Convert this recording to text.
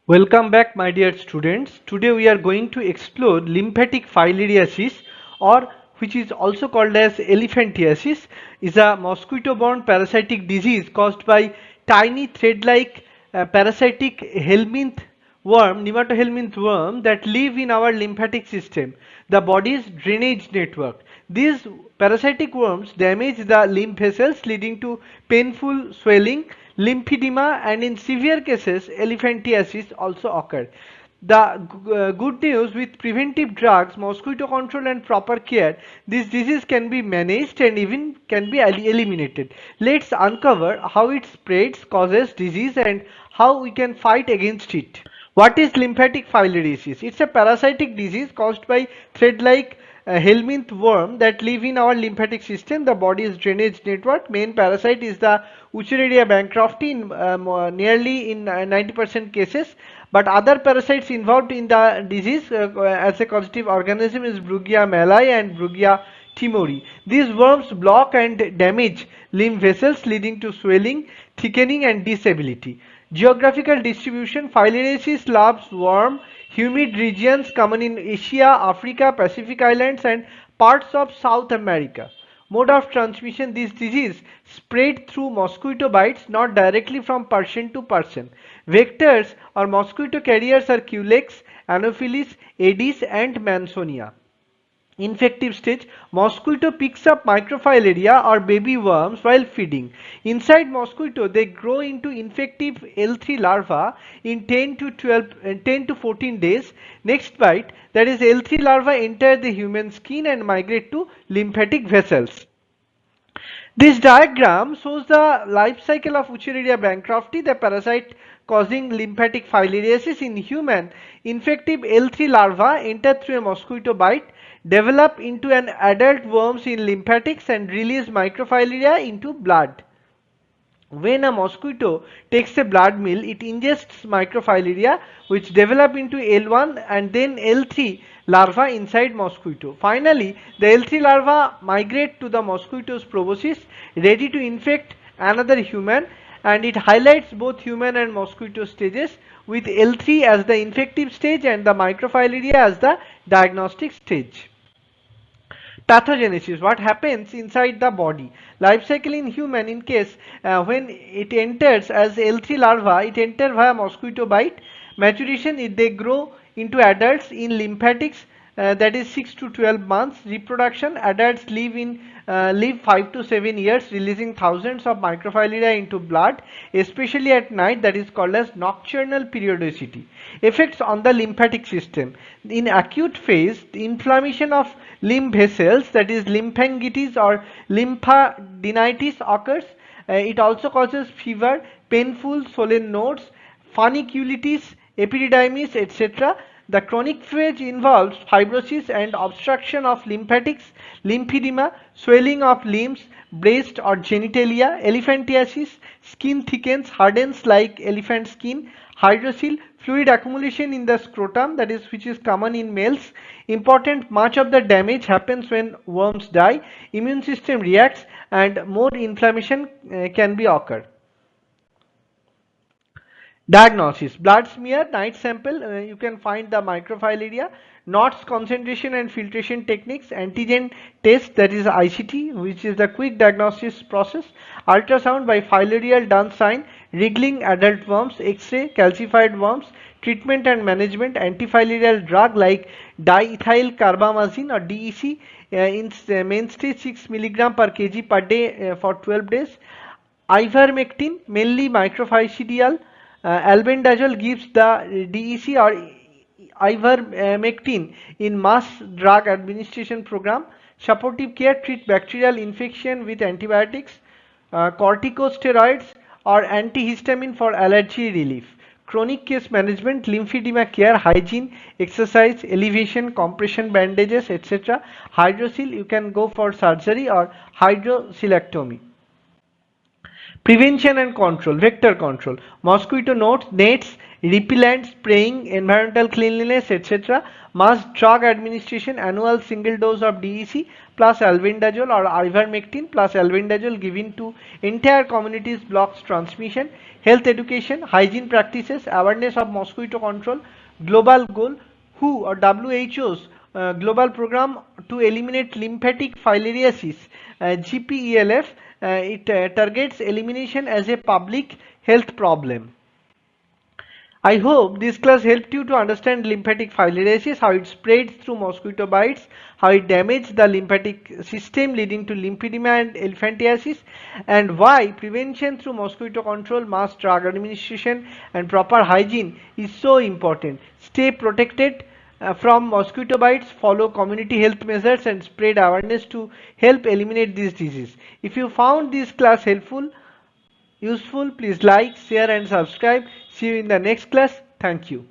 Welcome back, my dear students. Today we are going to explore lymphatic filariasis, or which is also called as elephantiasis, is a mosquito-borne parasitic disease caused by tiny thread-like parasitic helminth worm, nematohelminth worm that live in our lymphatic system, the body's drainage network. These parasitic worms damage the lymph vessels, leading to painful swelling, lymphedema, and in severe cases, elephantiasis also occur. The good news: with preventive drugs, mosquito control, and proper care, this disease can be managed and even can be eliminated. Let's uncover how it spreads, causes disease, and how we can fight against it. What is lymphatic filariasis? It's a parasitic disease caused by thread-like helminth worm that live in our lymphatic system, the body's drainage network. Main parasite is the Wuchereria bancrofti in nearly in 90% cases. But other parasites involved in the disease as a causative organism is Brugia malai and Brugia timori. These worms block and damage lymph vessels, leading to swelling, thickening, and disability. Geographical distribution: filariasis loves warm, humid regions common in Asia, Africa, Pacific Islands, and parts of South America. Mode of transmission: this disease spread through mosquito bites, not directly from person to person. Vectors or mosquito carriers are Culex, Anopheles, Aedes, and Mansonia. Infective stage: mosquito picks up microfilaria or baby worms while feeding. Inside mosquito, they grow into infective L3 larva in 10 to 14 days. Next bite, that is L3 larva, enter the human skin and migrate to lymphatic vessels. This diagram shows the life cycle of Wuchereria bancrofti, the parasite causing lymphatic filariasis in human. Infective L3 larva enter through a mosquito bite, develop into an adult worms in lymphatics, and release microfilaria into blood. When a mosquito takes a blood meal, it ingests microfilaria which develop into L1 and then L3 larva inside mosquito. Finally, the L3 larva migrate to the mosquito's proboscis, ready to infect another human, and it highlights both human and mosquito stages, with L3 as the infective stage and the microfilaria as the diagnostic stage. Pathogenesis: what happens inside the body. Life cycle in human: in case when it enters as L3 larva, it enters via mosquito bite. Maturation: they grow into adults in lymphatics, that is 6 to 12 months. Reproduction: adults live 5 to 7 years, releasing thousands of microfilaria into blood, especially at night, that is called as nocturnal periodicity. Effects on the lymphatic system: in acute phase, the inflammation of lymph vessels, that is lymphangitis or lymphadenitis, occurs. It also causes fever, painful swollen nodes, funiculitis, epididymis, etc. The chronic phase involves fibrosis and obstruction of lymphatics, lymphedema, swelling of limbs, breast or genitalia. Elephantiasis: skin thickens, hardens like elephant skin. Hydrocele: fluid accumulation in the scrotum, that is which is common in males. Important: much of the damage happens when worms die. Immune system reacts and more inflammation can be occur. Diagnosis: blood smear, night sample, you can find the microfilaria. Knots concentration and filtration techniques. Antigen test, that is ICT, which is the quick diagnosis process. Ultrasound by filarial dun sign. Wriggling adult worms. X-ray calcified worms. Treatment and management: antifilarial drug like diethyl carbamazine or DEC in mainstay 6 mg per kg per day for 12 days. Ivermectin, mainly microficidial. Albendazole gives the DEC or ivermectin in mass drug administration program. Supportive care: treat bacterial infection with antibiotics, corticosteroids, or antihistamine for allergy relief. Chronic case management: lymphedema care, hygiene, exercise, elevation, compression bandages, etc. Hydrocele: you can go for surgery or hydrocelectomy. Prevention and control: vector control, mosquito nets repellent spraying, environmental cleanliness, etc. Mass drug administration, annual single dose of DEC plus albendazole or ivermectin plus albendazole given to entire communities blocks transmission. Health education, hygiene practices, awareness of mosquito control, global goal, WHO or WHO's global program to eliminate lymphatic filariasis, GPELF. It targets elimination as a public health problem. I hope this class helped you to understand lymphatic filariasis, how it spreads through mosquito bites, how it damages the lymphatic system leading to lymphedema and elephantiasis, and why prevention through mosquito control, mass drug administration, and proper hygiene is so important. Stay protected from mosquito bites, follow community health measures, and spread awareness to help eliminate this disease. If you found this class helpful, useful, please like, share and subscribe. See you in the next class. Thank you.